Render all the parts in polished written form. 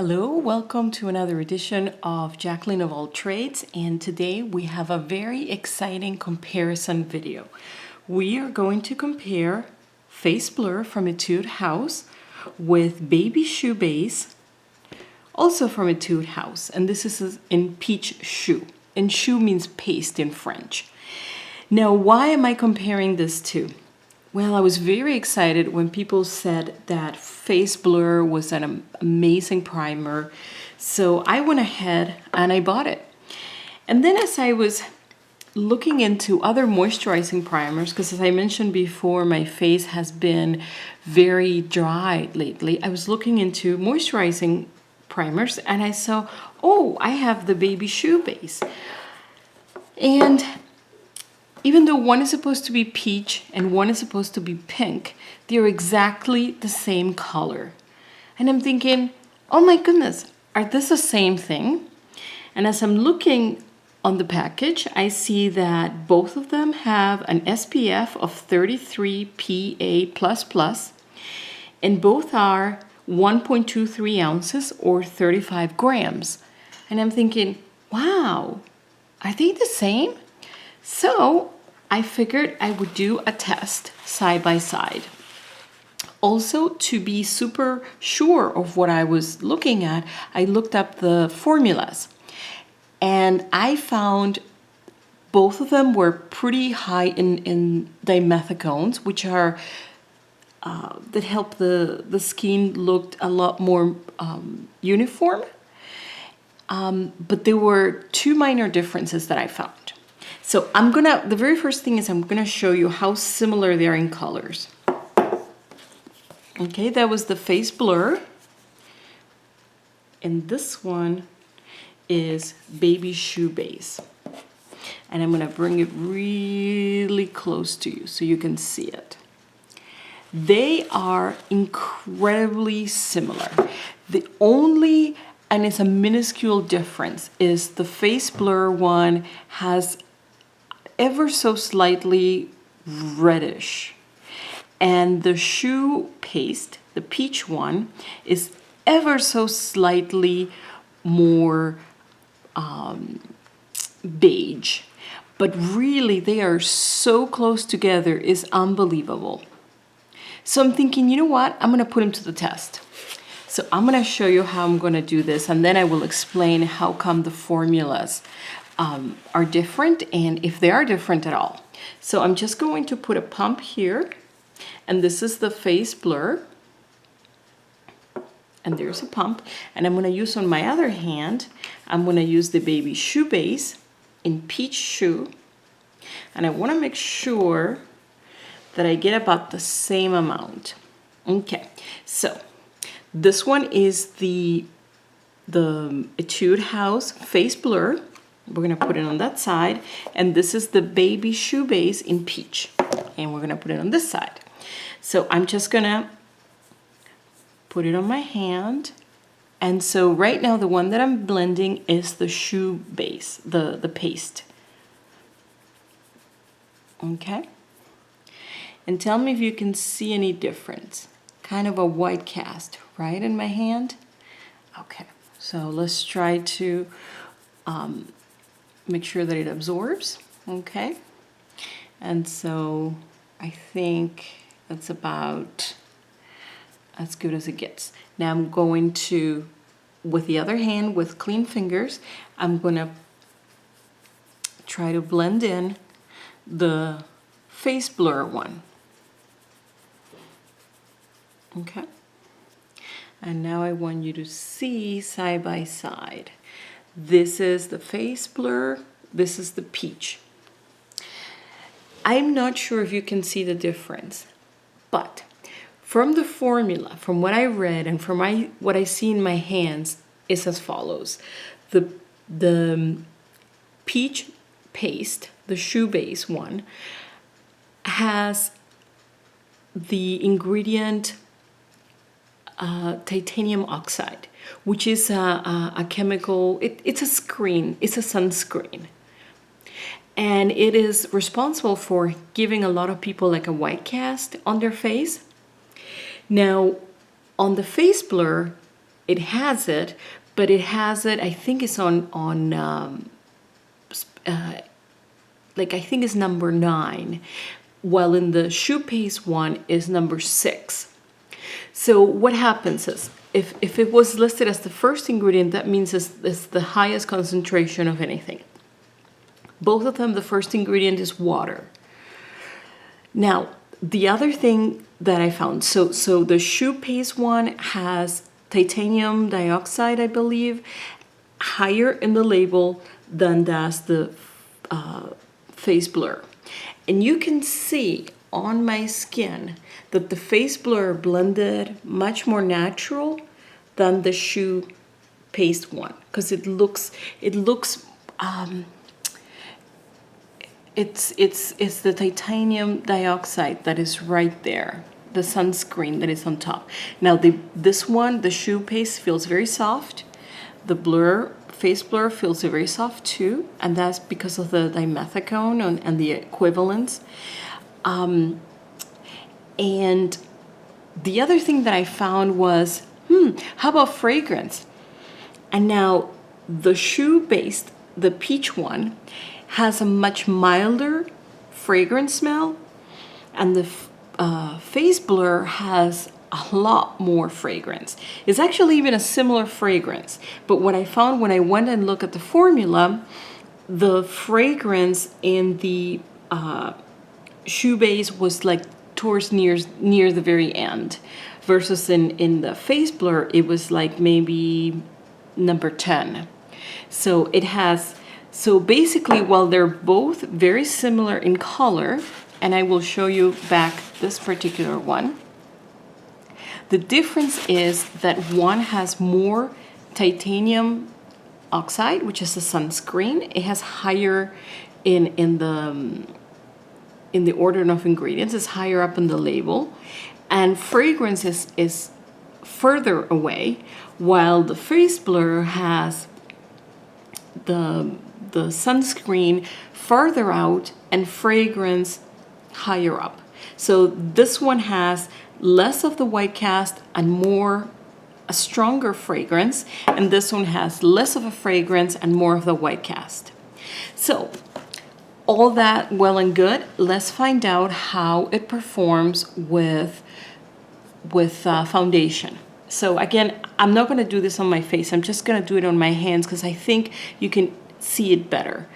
Hello, welcome to another edition of Jacqueline of All Trades, and today we have a very exciting comparison video. We are going to compare Face Blur from Etude House with Baby Choux base, also from Etude House, and this is in Peach Choux, and choux means paste in French. Now, why am I comparing this two? Well, I was very excited when people said that Face Blur was an amazing primer. So I went ahead and I bought it. And then as I was looking into other moisturizing primers, because as I mentioned before, my face has been very dry lately, I was looking into moisturizing primers and I saw, oh, I have the Baby Choux base. And even though one is supposed to be peach and one is supposed to be pink, they're exactly the same color. And I'm thinking, oh my goodness, are this the same thing? And as I'm looking on the package, I see that both of them have an SPF of 33 PA++, and both are 1.23 ounces or 35 grams. And I'm thinking, wow, are they the same? So I figured I would do a test side by side. Also, to be super sure of what I was looking at, I looked up the formulas. And I found both of them were pretty high in dimethicones, which are that help the skin look a lot more uniform. But there were two minor differences that I found. So the very first thing is I'm gonna show you how similar they are in colors. Okay, that was the Face Blur. And this one is Baby Choux base. And I'm gonna bring it really close to you so you can see it. They are incredibly similar. And it's a minuscule difference, is the Face Blur one has ever so slightly reddish. And the choux paste, the peach one, is ever so slightly more beige. But really, they are so close together, it's unbelievable. So I'm thinking, you know what? I'm gonna put them to the test. So I'm gonna show you how I'm gonna do this, and then I will explain how come the formulas are different and if they are different at all. So I'm just going to put a pump here, and this is the Face Blur, and there's a pump, and I'm going to use on my other hand, I'm going to use the Baby Choux base in Peach Choux, and I want to make sure that I get about the same amount. Okay, so this one is the Etude House Face Blur. We're gonna put it on that side, and this is the Baby Choux base in Peach, and we're gonna put it on this side. So I'm just gonna put it on my hand, and so right now the one that I'm blending is the choux base, the paste. Okay, and tell me if you can see any difference. Kind of a white cast, right, in my hand? Okay, so let's try to make sure that it absorbs, okay? And so I think that's about as good as it gets. Now I'm going to, with the other hand, with clean fingers, I'm gonna try to blend in the Face Blur one. Okay? And now I want you to see side by side. This is the Face Blur, this is the peach. I'm not sure if you can see the difference, but from the formula, from what I read and from what I see in my hands, is as follows. The peach paste, the choux base one, has the ingredient titanium oxide, which is a chemical, it's a screen, it's a sunscreen. And it is responsible for giving a lot of people like a white cast on their face. Now, on the Face Blur, it has it, but it has it, I think it's like I think it's number 9, while in the Choux paste one is number 6. So what happens is, if it was listed as the first ingredient, that means it's the highest concentration of anything. Both of them, the first ingredient is water. Now, the other thing that I found, so the Choux paste one has titanium dioxide, I believe, higher in the label than does the Face Blur. And you can see on my skin that the Face Blur blended much more natural than the Choux paste one, because it's the titanium dioxide that is right there, the sunscreen that is on top. Now this one, the Choux paste, feels very soft. The Face Blur feels very soft too, and that's because of the dimethicone and the equivalents. And the other thing that I found was, how about fragrance? And now the Choux based, the peach one, has a much milder fragrance smell, and the Face Blur has a lot more fragrance. It's actually even a similar fragrance, but what I found when I went and looked at the formula, the fragrance in the Choux base was like towards near the very end, versus in the Face Blur it was like maybe number 10. So it has, so basically, while they're both very similar in color, and I will show you back this particular one, the difference is that one has more titanium oxide, which is a sunscreen. It has higher in the order of ingredients, it's higher up in the label, and fragrance is further away, while the Face Blur has the sunscreen farther out and fragrance higher up. So this one has less of the white cast and a stronger fragrance, and this one has less of a fragrance and more of the white cast. So all that well and good, let's find out how it performs with foundation. So again, I'm not going to do this on my face, I'm just going to do it on my hands because I think you can see it better.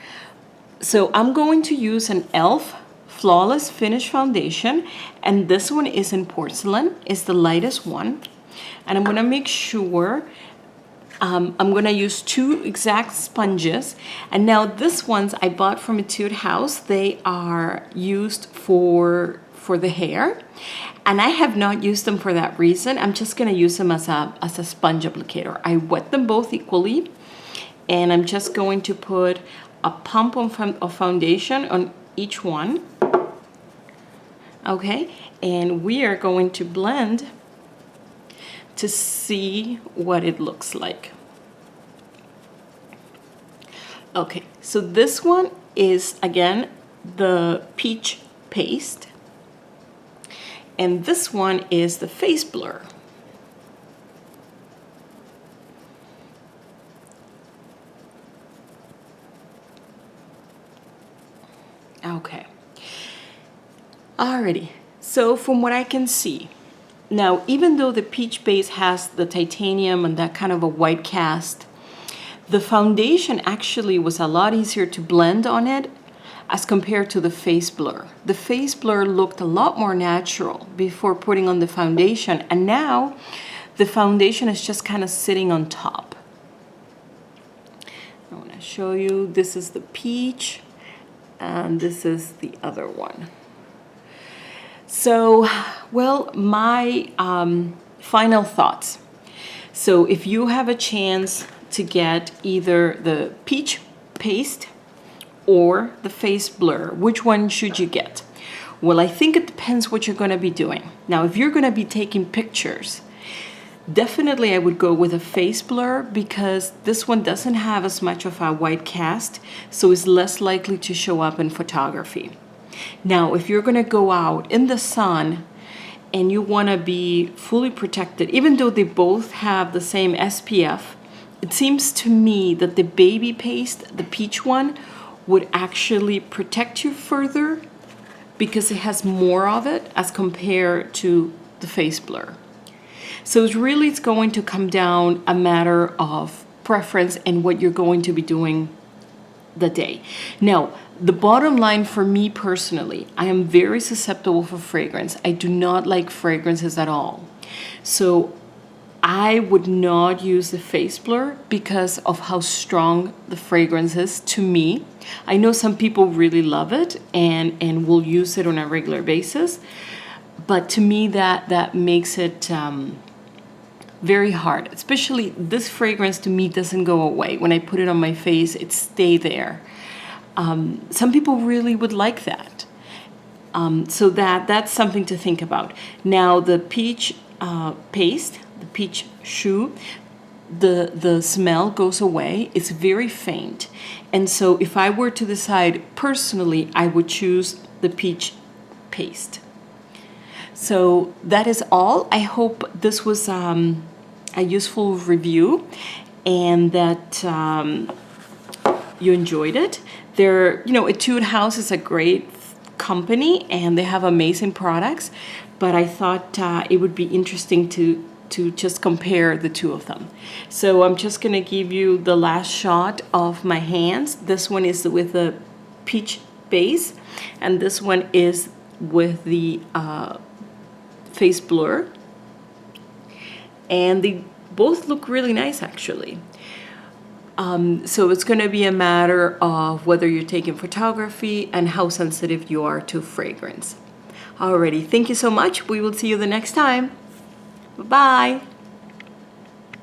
So I'm going to use an e.l.f. Flawless Finish Foundation, and this one is in Porcelain, it's the lightest one, and I'm going to make sure I'm going to use 2 exact sponges. And now this ones I bought from Etude House, they are used for the hair, and I have not used them for that reason. I'm just going to use them as a sponge applicator. I wet them both equally, and I'm just going to put a pump of foundation on each one. Okay, and we are going to blend to see what it looks like. Okay, so this one is again the peach paste, and this one is the Face Blur. Okay. Alrighty, so from what I can see, now even though the peach base has the titanium and that kind of a white cast, the foundation actually was a lot easier to blend on it as compared to the Face Blur. The Face Blur looked a lot more natural before putting on the foundation, and now the foundation is just kind of sitting on top. I want to show you, this is the peach and this is the other one. So, well, my final thoughts. So if you have a chance to get either the peach paste or the Face Blur, which one should you get? Well, I think it depends what you're going to be doing. Now, if you're going to be taking pictures, definitely I would go with a Face Blur, because this one doesn't have as much of a white cast, so it's less likely to show up in photography. Now, if you're going to go out in the sun and you want to be fully protected, even though they both have the same SPF, it seems to me that the baby paste, the peach one, would actually protect you further because it has more of it as compared to the face blur. So it's going to come down a matter of preference and what you're going to be doing the day. Now, the bottom line for me personally, I am very susceptible for fragrance. I do not like fragrances at all. So I would not use the face blur because of how strong the fragrance is to me. I know some people really love it and will use it on a regular basis, but to me that makes it very hard. Especially this fragrance to me doesn't go away. When I put it on my face, it stays there. Some people really would like that. So that's something to think about. Now the peach paste, the Peach Choux, the smell goes away. It's very faint. And so if I were to decide personally, I would choose the peach paste. So that is all. I hope this was a useful review and that you enjoyed it. Etude House is a great company and they have amazing products, but I thought it would be interesting to just compare the two of them. So I'm just gonna give you the last shot of my hands. This one is with the peach base and this one is with the face blur, and they both look really nice actually. So it's going to be a matter of whether you're taking photography and how sensitive you are to fragrance. Alrighty, thank you so much. We will see you the next time. Bye-bye.